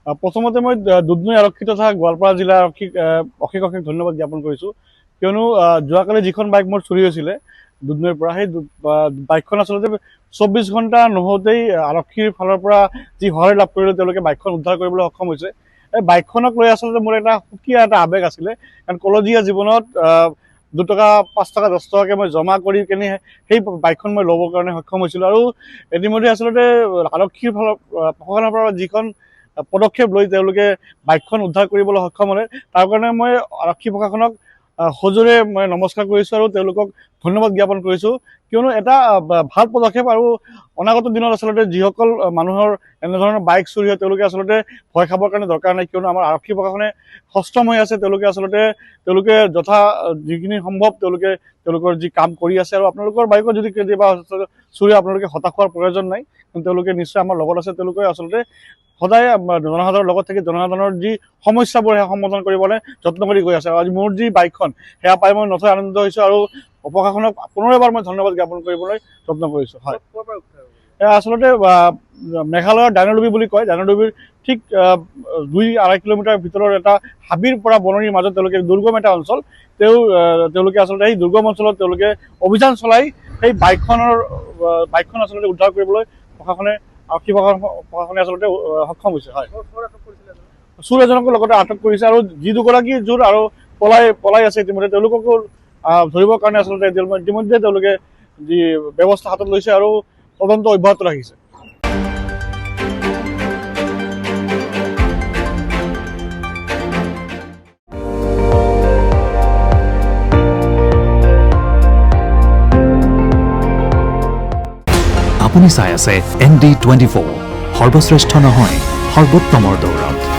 প্ৰথমতে মই দুধনৈ আৰক্ষী তথা গোৱালপাৰা জিলা আৰক্ষীক অশেষ অশেষ ধন্যবাদ জ্ঞাপন কৰিছোঁ। কিয়নো যোৱাকালি যিখন বাইক মোৰ চুৰি হৈছিলে দুধনৈৰ পৰা, সেই বাইকখন আচলতে 24 ঘণ্টা নহওঁতেই আৰক্ষীৰ ফালৰ পৰা যি সহায় লাভ কৰিলে তেওঁলোকে বাইকখন উদ্ধাৰ কৰিবলৈ সক্ষম হৈছে। এই বাইকখনক লৈ আচলতে মোৰ এটা সুকীয়া এটা আৱেগ আছিলে, কাৰণ কলজীয়া জীৱনত 2 টকা 5 টকা 10 টকাকৈ মই জমা কৰি কেনে সেই বাইকখন মই ল'বৰ কাৰণে সক্ষম হৈছিলোঁ। আৰু ইতিমধ্যে আচলতে আৰক্ষীৰ ফালৰ প্ৰশাসনৰ পৰা যিখন পদক্ষেপ লৈ তেওঁলোকে বাইকখন উদ্ধাৰ কৰিবলৈ সক্ষম হ'লে, তাৰ কাৰণে মই আৰক্ষী প্ৰশাসনক সজোৰে মই নমস্কাৰ কৰিছোঁ আৰু তেওঁলোকক ধন্যবাদ জ্ঞাপন কৰিছোঁ। কিয়নো এটা ভাল পদক্ষেপ, আৰু অনাগত দিনত আচলতে যিসকল মানুহৰ এনেধৰণৰ বাইক চুৰি হয় তেওঁলোকে আচলতে ভয় খাবৰ কাৰণে দৰকাৰ নাই। কিয়নো আমাৰ আৰক্ষী প্ৰশাসনে সষ্টম হৈ আছে, তেওঁলোকে যথা যিখিনি সম্ভৱ তেওঁলোকৰ যি কাম কৰি আছে। আৰু আপোনালোকৰ বাইকত যদি কেতিয়াবা চুৰি আপোনালোকে হতাশ হোৱাৰ প্ৰয়োজন নাই, কিন্তু তেওঁলোকে নিশ্চয় আমাৰ লগত আছে। তেওঁলোকে আচলতে সদায় জনসাধাৰণৰ লগত থাকি জনসাধাৰণৰ যি সমস্যাবোৰ সেয়া সমাধান কৰিবলৈ যত্ন কৰি গৈ আছে। আৰু আজি মোৰ যি বাইকখন সেয়া পাই মই নথৈ আনন্দিত হৈছোঁ, আৰু প্ৰশাসনক পুনৰ এবাৰ মই ধন্যবাদ জ্ঞাপন কৰিবলৈ যত্ন কৰিছোঁ। হয়, আচলতে মেঘালয়ৰ ডাইনডুবি বুলি কয়, ডাইনডুবিৰ ঠিক 2-2.5 কিলোমিটাৰ ভিতৰৰ এটা হাবিৰ পৰা বননিৰ মাজত তেওঁলোকে দুৰ্গম এটা অঞ্চল, তেওঁলোকে আচলতে সেই দুৰ্গম অঞ্চলত তেওঁলোকে অভিযান চলাই সেই বাইকখন আচলতে উদ্ধাৰ কৰিবলৈ আৰক্ষী প্ৰশাসনে আচলতে সক্ষম হৈছে। হয়, চোৰ এজনকো লগতে আটক কৰিছে, আৰু যি 2গৰাকী চোৰ আৰু পলাই আছে ইতিমধ্যে তেওঁলোককো ধৰিবৰ কাৰণে আচলতে ইতিমধ্যে তেওঁলোকে যি ব্যৱস্থা হাতত লৈছে আৰু তদন্ত অব্যাহত ৰাখিছে। আপুনি চাই আছে ND24, সৰ্বশ্ৰেষ্ঠ নহয় সৰ্বোত্তমৰ দৌৰত।